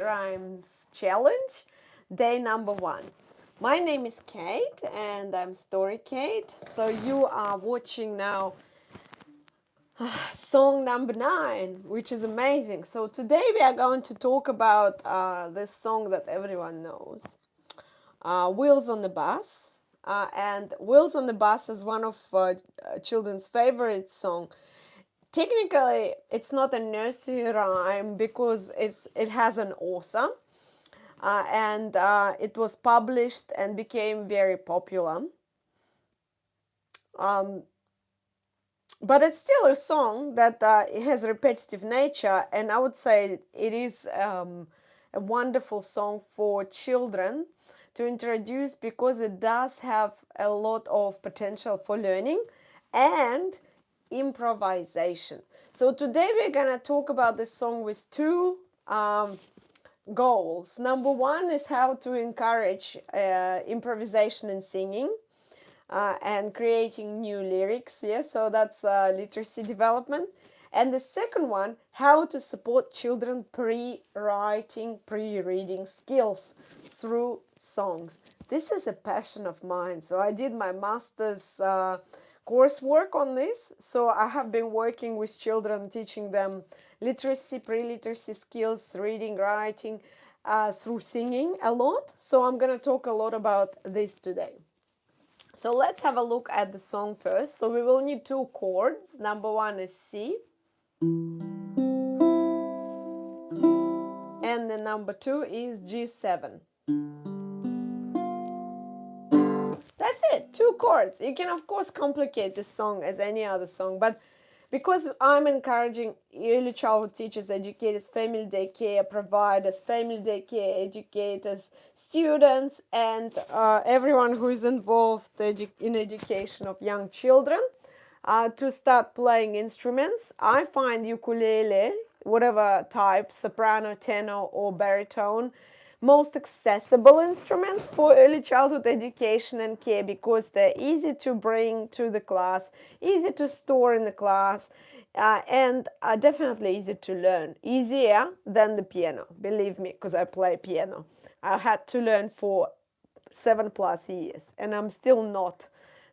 Rhymes Challenge, day number 1. My name is Kate and I'm Storykate. So you are watching now song number 9, which is amazing. So today we are going to talk about this song that everyone knows, Wheels on the Bus. And Wheels on the Bus is one of children's favorite songs. Technically, it's not a nursery rhyme because it has an author, and it was published and became very popular. But it's still a song that it has repetitive nature, and I would say it is a wonderful song for children to introduce because it does have a lot of potential for learning and improvisation. So today we're gonna talk about this song with two goals. Number 1 is how to encourage improvisation and singing and creating new lyrics. Yes, so that's literacy development. And the second one, how to support children pre-writing, pre-reading skills through songs. This is a passion of mine. So I did my master's coursework on this. So I have been working with children, teaching them literacy, pre-literacy skills, reading, writing, through singing a lot. So I'm going to talk a lot about this today. So let's have a look at the song first. So we will need 2 chords. Number 1 is C. And the number 2 is G7. That's it, 2 chords. You can, of course, complicate this song as any other song, but because I'm encouraging early childhood teachers, educators, family daycare providers, family daycare educators, students, and everyone who is involved in education of young children to start playing instruments, I find ukulele, whatever type, soprano, tenor, or baritone, most accessible instruments for early childhood education and care because they're easy to bring to the class, easy to store in the class, and definitely easy to learn. Easier than the piano, believe me, because I play piano. I had to learn for 7+ years, and I'm still not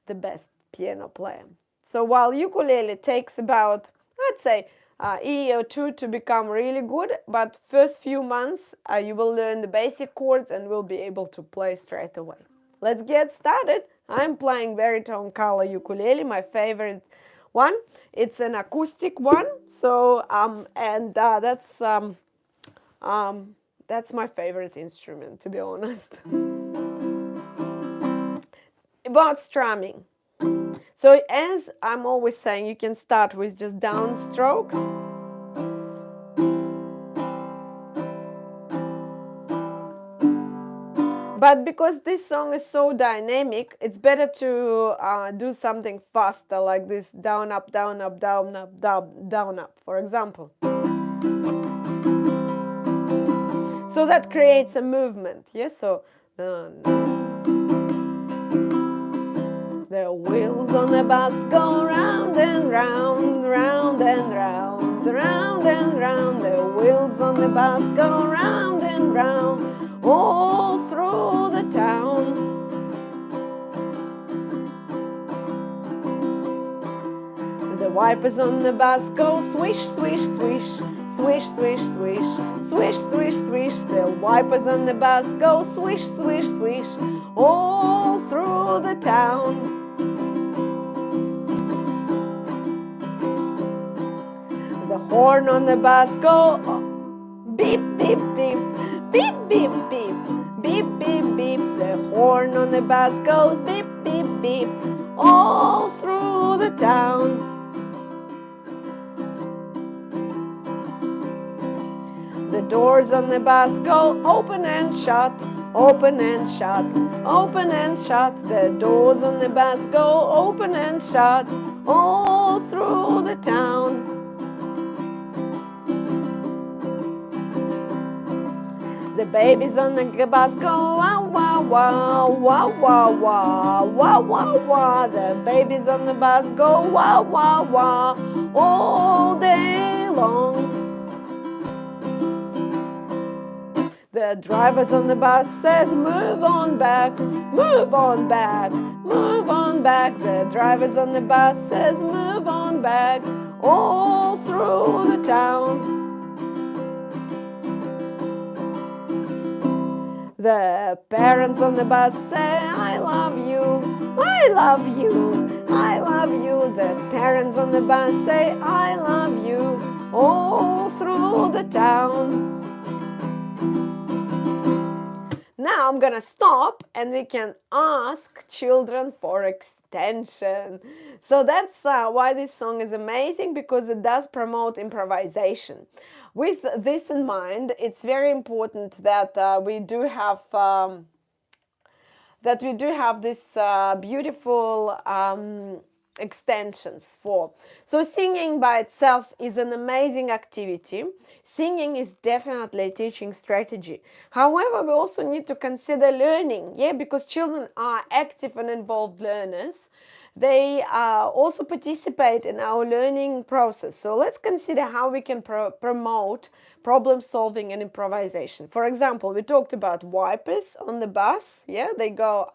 the best piano player. So while ukulele takes about, I'd say, a year or 2 to become really good, but first few months you will learn the basic chords and will be able to play straight away. Let's get started. I'm playing baritone color ukulele, my favorite one. It's an acoustic one, so that's my favorite instrument, to be honest. About strumming. So as I'm always saying, you can start with just down strokes. But because this song is so dynamic, it's better to do something faster like this, down, up, down, up, down, up, down, down, up, for example. So that creates a movement, yes? So the wheels on the bus go round and round, round and round, round and round. The wheels on the bus go round and round, all through the town. The wipers on the bus go swish, swish, swish, swish, swish, swish, swish, swish, swish. The wipers on the bus go swish, swish, swish, all through the town. The horn on the bus go beep, beep, beep, beep, beep, beep, beep, beep, beep. The horn on the bus goes beep, beep, beep, all through the town. The doors on the bus go open and shut, open and shut, open and shut. The doors on the bus go open and shut, all through the town. The babies on the bus go wow, wow, wow, wow, wow, wow, wow, wow, wow. The babies on the bus go wow, wow, wow, all day long. The drivers on the bus says, move on back, move on back, move on back. The drivers on the bus says, move on back, all through the town. The parents on the bus say, I love you, I love you, I love you. The parents on the bus say, I love you, all through the town. Now I'm gonna stop and we can ask children for extension. So that's why this song is amazing, because it does promote improvisation. With this in mind, it's very important that we do have this beautiful extensions for. So singing by itself is an amazing activity. Singing is definitely a teaching strategy. However, we also need to consider learning, because children are active and involved learners. They also participate in our learning process. So let's consider how we can promote problem solving and improvisation. For example, we talked about wipers on the bus. They go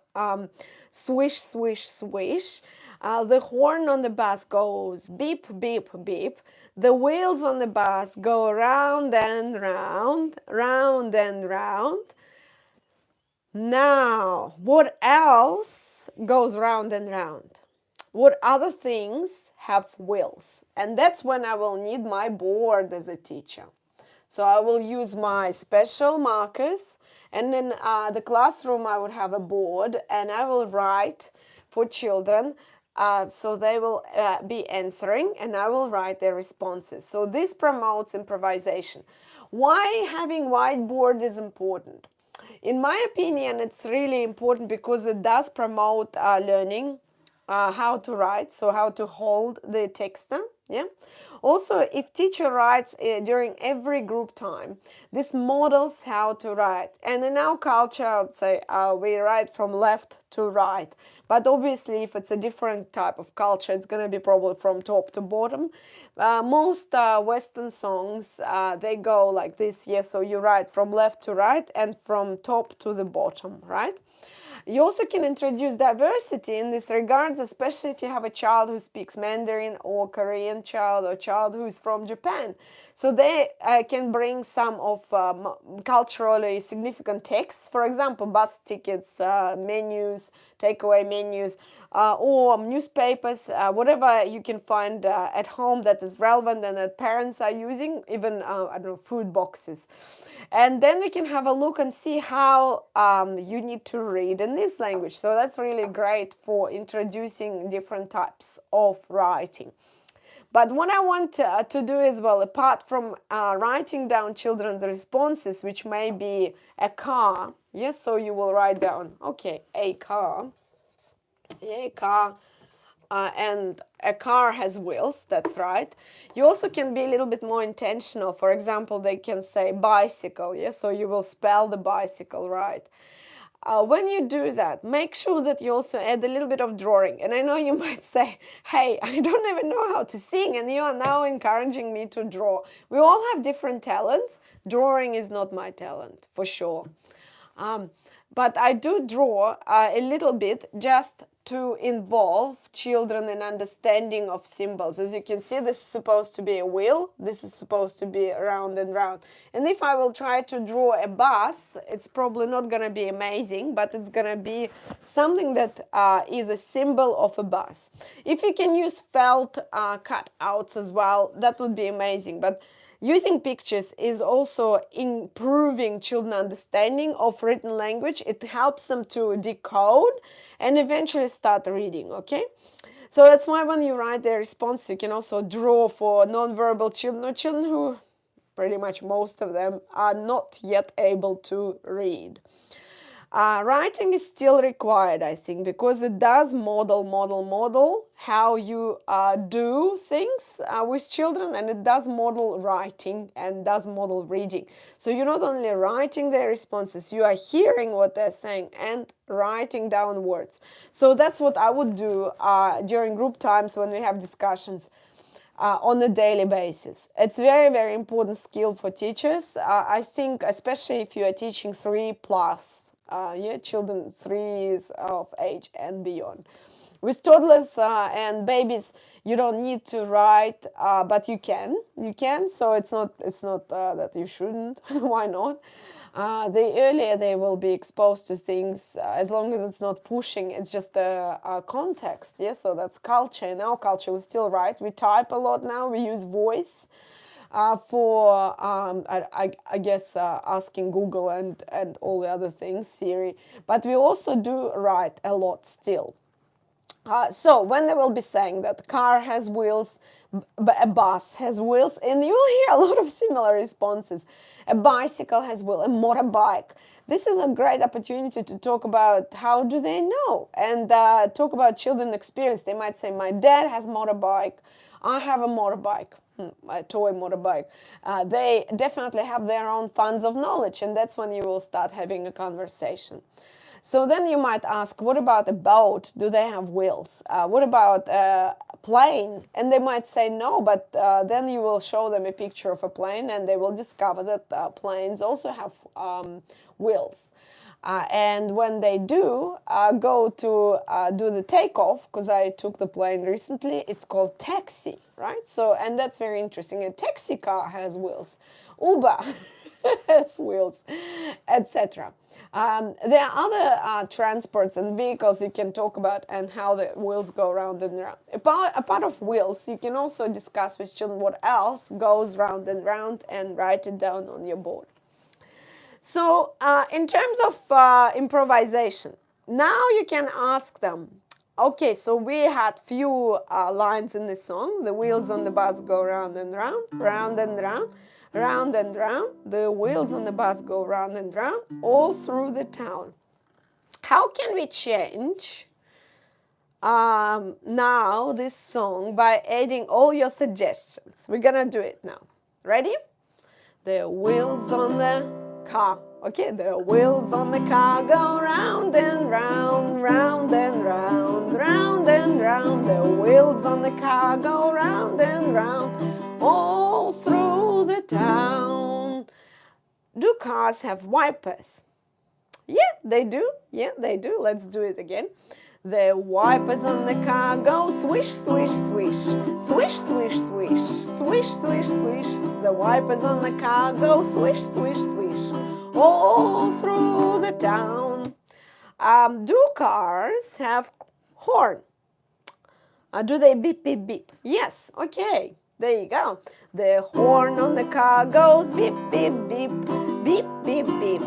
swish, swish, swish. The horn on the bus goes beep, beep, beep. The wheels on the bus go round and round, round and round. Now, what else goes round and round? What other things have wheels? And that's when I will need my board as a teacher. So I will use my special markers, and in the classroom I would have a board, and I will write for children. So they will be answering, and I will write their responses. So this promotes improvisation. Why having whiteboard is important? In my opinion, it's really important because it does promote learning how to write, so how to hold the text. Also, if teacher writes during every group time, this models how to write. And in our culture, I would say we write from left to right. But obviously, if it's a different type of culture, it's going to be probably from top to bottom. Most Western songs, they go like this. So you write from left to right and from top to the bottom, right? You also can introduce diversity in this regards, especially if you have a child who speaks Mandarin, or Korean child, or child who is from Japan. So they can bring some of culturally significant texts, for example, bus tickets, menus, takeaway menus, or newspapers, whatever you can find at home that is relevant and that parents are using, even, I don't know, food boxes. And then we can have a look and see how you need to read in this language. So that's really great for introducing different types of writing. But what I want to do as well, apart from writing down children's responses, which may be a car, so you will write down, okay, a car, a car. And a car has wheels, that's right. You also can be a little bit more intentional. For example, they can say bicycle, so you will spell the bicycle right. When you do that, make sure that you also add a little bit of drawing. And I know you might say, hey, I don't even know how to sing, and you are now encouraging me to draw. We all have different talents. Drawing is not my talent, for sure. But I do draw a little bit just to involve children in understanding of symbols. As you can see, this is supposed to be a wheel. This is supposed to be round and round. And if I will try to draw a bus, it's probably not going to be amazing, but it's going to be something that is a symbol of a bus. If you can use felt cutouts as well, that would be amazing. But using pictures is also improving children's understanding of written language. It helps them to decode and eventually start reading, okay? So that's why when you write their response, you can also draw for nonverbal children, or children who, pretty much most of them, are not yet able to read. Writing is still required, I think, because it does model how you do things with children, and it does model writing and does model reading. So you're not only writing their responses, you are hearing what they're saying and writing down words. So that's what I would do during group times when we have discussions. on a daily basis. It's very, very important skill for teachers. I think especially if you are teaching 3+, children 3 years of age and beyond. With toddlers and babies, you don't need to write, but you can. So it's not that you shouldn't. Why not? The earlier they will be exposed to things, as long as it's not pushing, it's just a context. Yeah, so that's culture. In our culture, we still write. We type a lot now. We use voice for, I guess, asking Google and all the other things, Siri. But we also do write a lot still. So when they will be saying that car has wheels, a bus has wheels, and you will hear a lot of similar responses. A bicycle has wheels, a motorbike. This is a great opportunity to talk about how do they know, and talk about children experience. They might say, my dad has a motorbike, I have a motorbike, a toy motorbike. They definitely have their own funds of knowledge, and that's when you will start having a conversation. So then you might ask, what about a boat? Do they have wheels? What about a plane? And they might say no, but then you will show them a picture of a plane and they will discover that planes also have wheels. And when they do go to do the takeoff, because I took the plane recently, it's called taxi, right? So, and that's very interesting. A taxi car has wheels. Uber has wheels, etc. There are other transports and vehicles you can talk about and how the wheels go round and round. A part of wheels, you can also discuss with children what else goes round and write it down on your board. So in terms of improvisation, now you can ask them, okay, so we had few lines in the song. The wheels on the bus go round and round, round and round, round and round. The wheels on the bus go round and round, all through the town. How can we change now this song by adding all your suggestions? We're gonna do it now. Ready? The wheels on the car. Okay, the wheels on the car go round and round, round and round, round and round. The wheels on the car go round and round, all through the town. Do cars have wipers? Yeah, they do. Yeah, they do. Let's do it again. The wipers on the car go swish, swish, swish, swish, swish, swish, swish, swish, swish. The wipers on the car go swish, swish, swish, all through the town. Do cars have horn? Do they beep, beep, beep? Yes, okay, there you go. The horn on the car goes beep, beep, beep, beep, beep, beep,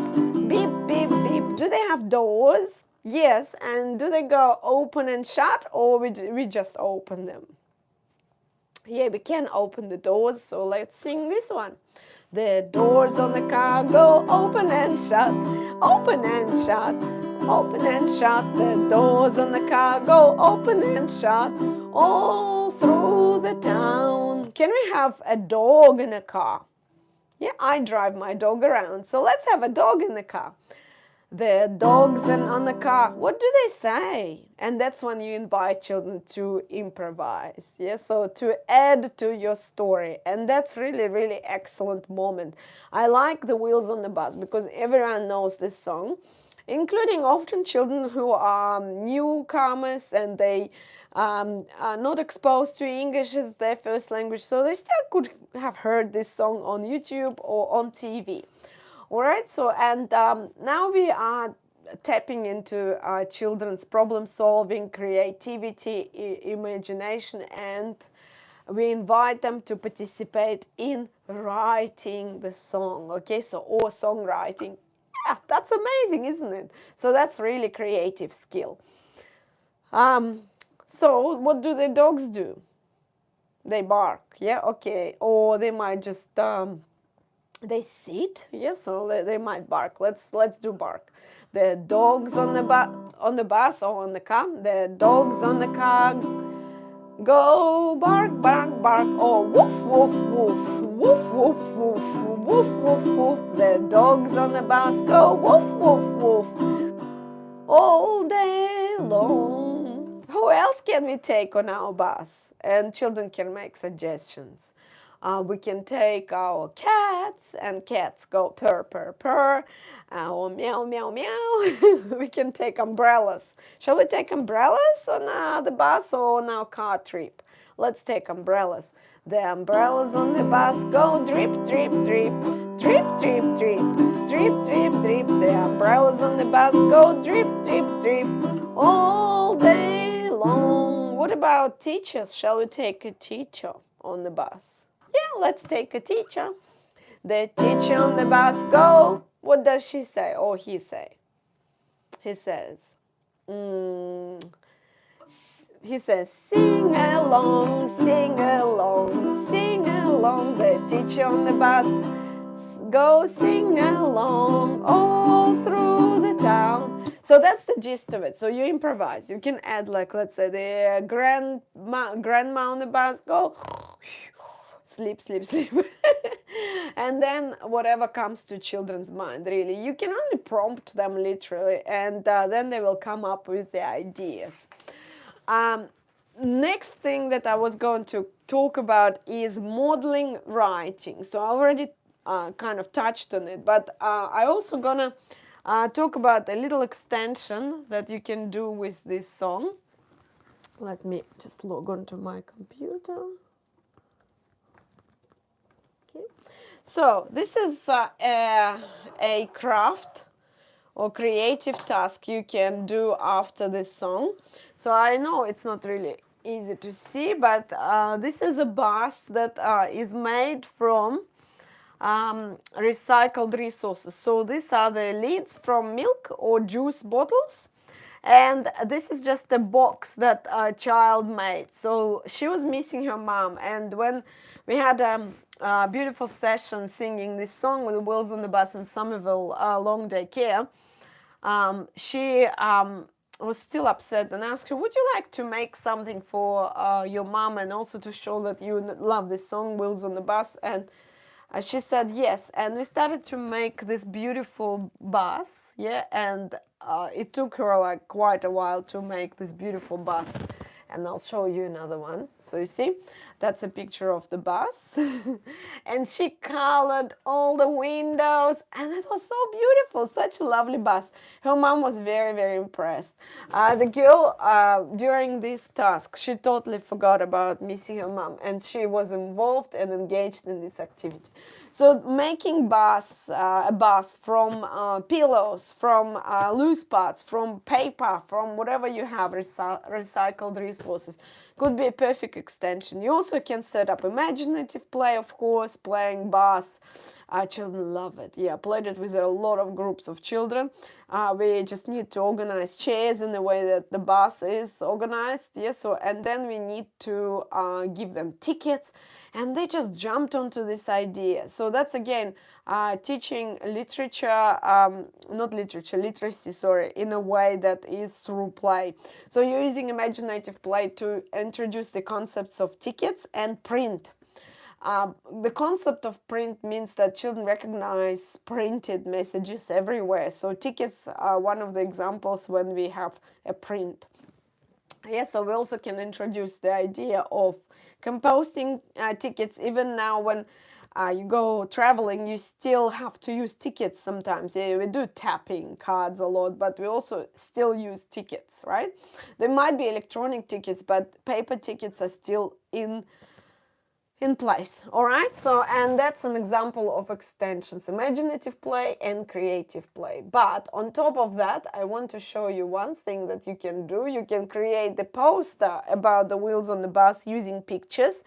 beep, beep, beep. Do they have doors? Yes, and do they go open and shut, or we just open them? Yeah, we can open the doors, so let's sing this one. The doors on the car go open and shut, open and shut, open and shut. The doors on the car go open and shut, all through the town. Can we have a dog in a car? Yeah, I drive my dog around, so let's have a dog in the car. The dogs on the car, what do they say? And that's when you invite children to improvise, yeah? So to add to your story, and that's really, really excellent moment. I like the wheels on the bus because everyone knows this song, including often children who are newcomers and they are not exposed to English as their first language, so they still could have heard this song on YouTube or on TV. All right, so and now we are tapping into children's problem solving, creativity, imagination, and we invite them to participate in writing the song, okay, so or songwriting. Yeah, that's amazing, isn't it? So that's really creative skill. So what do the dogs do? They bark, yeah, okay, or they might just they sit, yes, so they might bark. Let's do bark. The dogs on the bus or on the car. The dogs on the car go bark, bark, bark, or woof, woof, woof, woof, woof, woof, woof, woof, woof. The dogs on the bus go woof, woof, woof, all day long. Who else can we take on our bus? And children can make suggestions. We can take our cats, and cats go purr, purr, purr, or meow, meow, meow. We can take umbrellas. Shall we take umbrellas on the bus or on our car trip? Let's take umbrellas. The umbrellas on the bus go drip, drip, drip, drip, drip, drip, drip, drip, drip. The umbrellas on the bus go drip, drip, drip, all day long. What about teachers? Shall we take a teacher on the bus? Yeah, let's take a teacher. The teacher on the bus go. What does she say or he say? He says, he says, sing along, sing along, sing along. The teacher on the bus go sing along all through the town. So that's the gist of it. So you improvise. You can add, like, let's say the grandma on the bus go sleep, sleep, sleep. And then whatever comes to children's mind, really. You can only prompt them literally, and then they will come up with the ideas. Next thing that I was going to talk about is modeling writing. So I already kind of touched on it, but I also gonna talk about a little extension that you can do with this song. Let me just log on to my computer. Okay. So this is a craft or creative task you can do after this song. So I know it's not really easy to see, but this is a bus that is made from recycled resources. So these are the lids from milk or juice bottles, and this is just a box that a child made. So she was missing her mom, and when we had a beautiful session singing this song with the Wheels on the Bus in Somerville long day care, she was still upset and asked her, would you like to make something for your mom and also to show that you love this song, Wheels on the Bus? And she said yes, and we started to make this beautiful bus, yeah, and it took her like quite a while to make this beautiful bus. And I'll show you another one. So you see, that's a picture of the bus. And she colored all the windows, and it was so beautiful, such a lovely bus. Her mom was very, very impressed. The girl, during this task, she totally forgot about missing her mom, and she was involved and engaged in this activity. So making a bus from pillows, from loose parts, from paper, from whatever you have, recycled resources, could be a perfect extension. You also can set up imaginative play, of course, playing bus. Children love it. Yeah, played it with a lot of groups of children. We just need to organize chairs in the way that the bus is organized. Yes, so and then we need to give them tickets, and they just jumped onto this idea. So that's again teaching literacy, sorry, in a way that is through play. So you're using imaginative play to introduce the concepts of tickets and print. The concept of print means that children recognize printed messages everywhere. So tickets are one of the examples when we have a print. Yeah, so we also can introduce the idea of composting tickets. Even now when you go traveling, you still have to use tickets sometimes. Yeah, we do tapping cards a lot, but we also still use tickets, right? There might be electronic tickets, but paper tickets are still in place. All right, so and that's an example of extensions, imaginative play and creative play. But on top of that, I want to show you one thing that you can do. You can create the poster about the Wheels on the Bus using pictures.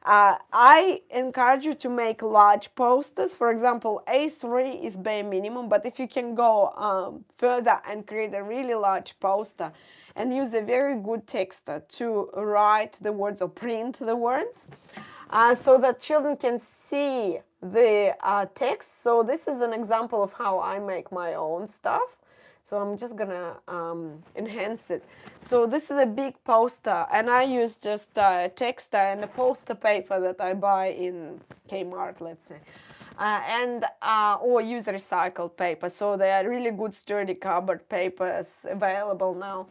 I encourage you to make large posters. For example, A3 is bare minimum, but if you can go further and create a really large poster and use a very good texter to write the words or print the words, so that children can see the text. So this is an example of how I make my own stuff. So I'm just gonna enhance it. So this is a big poster, and I use just a texter and a poster paper that I buy in Kmart, let's say. Or use recycled paper. So they are really good sturdy cardboard papers available now.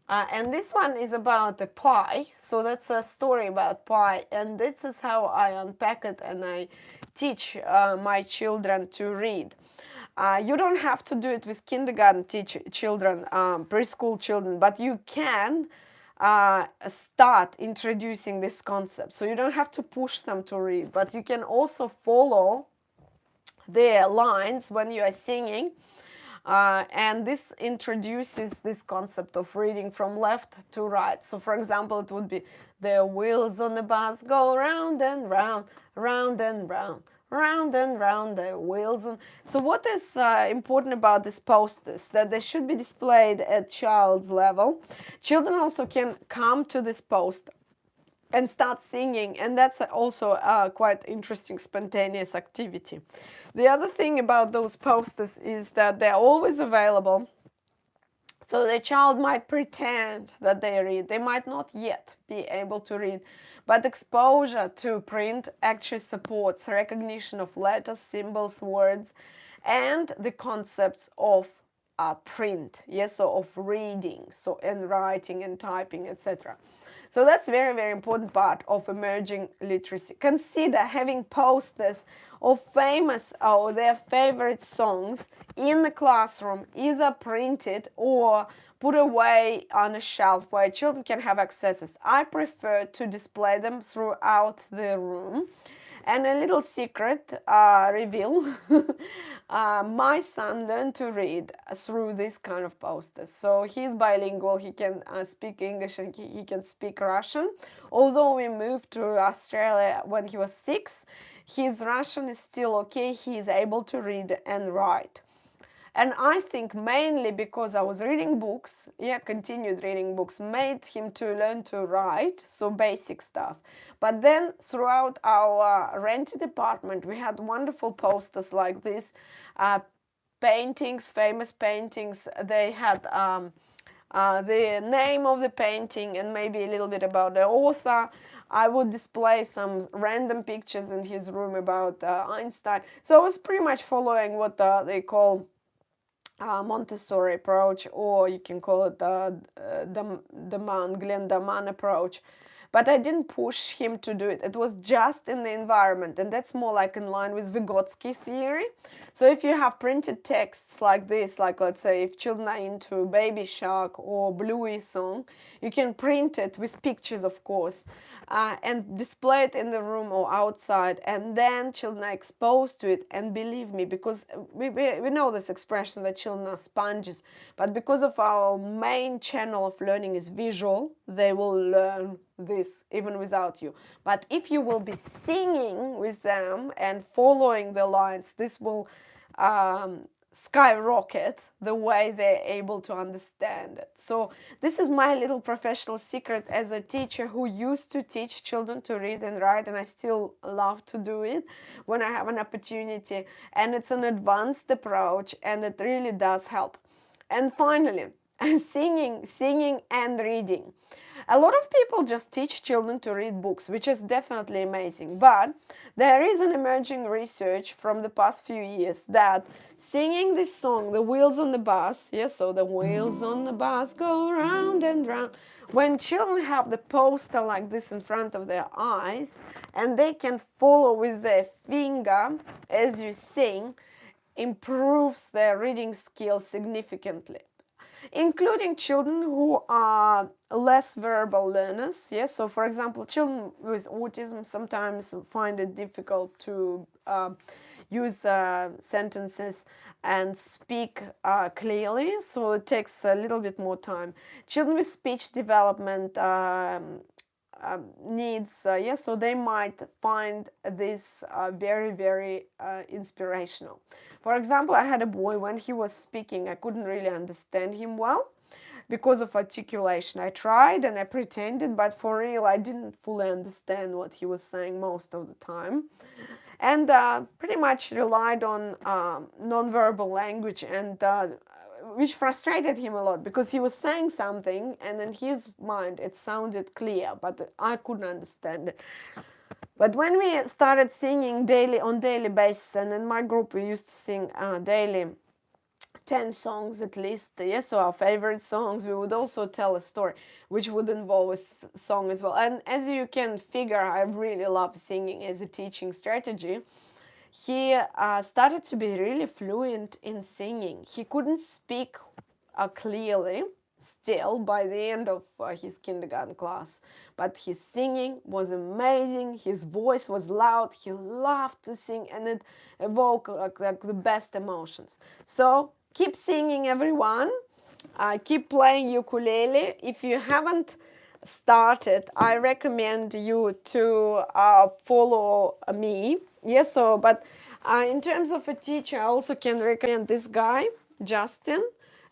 And this one is about a pie. So that's a story about pie. And this is how I unpack it and I teach my children to read. You don't have to do it with kindergarten children, preschool children, but you can start introducing this concept. So you don't have to push them to read, but you can also follow their lines when you are singing. And this introduces this concept of reading from left to right. So for example, it would be the wheels on the bus go round and round, round and round, round and round the wheels on. So what is important about these posters? That they should be displayed at child's level. Children also can come to this poster and start singing, and that's also a quite interesting spontaneous activity. The other thing about those posters is that they're always available, so the child might pretend that they read. They might not yet be able to read, but exposure to print actually supports recognition of letters, symbols, words, and the concepts of print, yes, so of reading, so and writing and typing, etc. So that's very, very important part of emerging literacy. Consider having posters of famous or their favorite songs in the classroom, either printed or put away on a shelf where children can have access. I prefer to display them throughout the room. And a little secret reveal, my son learned to read through this kind of posters. So he's bilingual, he can speak English and he can speak Russian. Although we moved to Australia when he was 6, his Russian is still okay, he is able to read and write. And I think mainly because I was reading books, continued reading books, made him to learn to write, so basic stuff. But then throughout our rented apartment, we had wonderful posters like this, paintings, famous paintings. They had the name of the painting and maybe a little bit about the author. I would display some random pictures in his room about Einstein. So I was pretty much following what they call Montessori approach, or you can call it the Glenn Daman approach. But I didn't push him to do it. It was just in the environment, and that's more like in line with Vygotsky theory. So if you have printed texts like this, like let's say if children are into Baby Shark or Bluey song, you can print it with pictures, of course, and display it in the room or outside, and then children are exposed to it. And believe me, because we know this expression that children are sponges, but because of our main channel of learning is visual, they will learn this even without you. But if you will be singing with them and following the lines, this will skyrocket the way they're able to understand it. So this is my little professional secret as a teacher who used to teach children to read and write, and I still love to do it when I have an opportunity. And it's an advanced approach, and it really does help. And finally, singing and reading. A lot of people just teach children to read books, which is definitely amazing. But there is an emerging research from the past few years that singing this song, The Wheels on the Bus, yes, so the wheels on the bus go round and round. When children have the poster like this in front of their eyes and they can follow with their finger as you sing, improves their reading skills significantly, including children who are less verbal learners. Yes, so for example, children with autism sometimes find it difficult to use sentences and speak clearly, so it takes a little bit more time. Children with speech development needs, yes, so they might find this very, very inspirational. For example, I had a boy, when he was speaking, I couldn't really understand him well because of articulation. I tried and I pretended, but for real, I didn't fully understand what he was saying most of the time. And pretty much relied on non-verbal language, and which frustrated him a lot because he was saying something and in his mind it sounded clear, but I couldn't understand it. But when we started singing on daily basis, and in my group we used to sing daily 10 songs at least, yes, so our favorite songs. We would also tell a story which would involve a song as well. And as you can figure, I really love singing as a teaching strategy. He started to be really fluent in singing. He couldn't speak clearly still by the end of his kindergarten class, but his singing was amazing. His voice was loud. He loved to sing, and it evoked like the best emotions. So keep singing, everyone. Keep playing ukulele. If you haven't started, I recommend you to follow me. Yes, so but in terms of a teacher, I also can recommend this guy, Justin,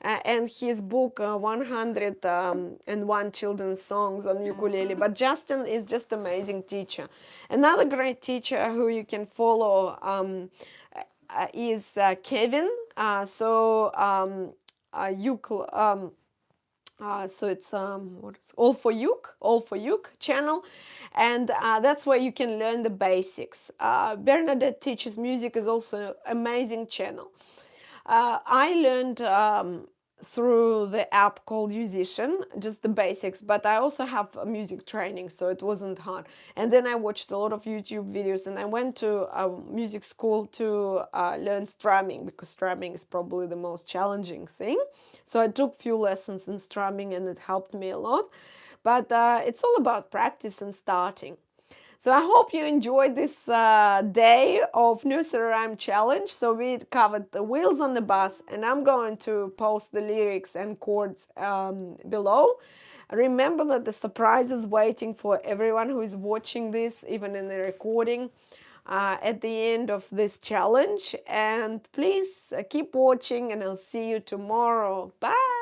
and his book 101 children's songs on ukulele. But Justin is just amazing teacher. Another great teacher who you can follow is Kevin. So it's all for Uke channel, and that's where you can learn the basics. Bernadette Teaches Music is also amazing channel. I learned through the app called Musician, just the basics, but I also have a music training, so it wasn't hard. And then I watched a lot of YouTube videos, and I went to a music school to learn strumming, because strumming is probably the most challenging thing. So I took few lessons in strumming, and it helped me a lot. But it's all about practice and starting. So I hope you enjoyed this day of Nursery Rhyme Challenge. So we covered the wheels on the bus, and I'm going to post the lyrics and chords below. Remember that the surprise is waiting for everyone who is watching this, even in the recording, at the end of this challenge. And please keep watching, and I'll see you tomorrow. Bye!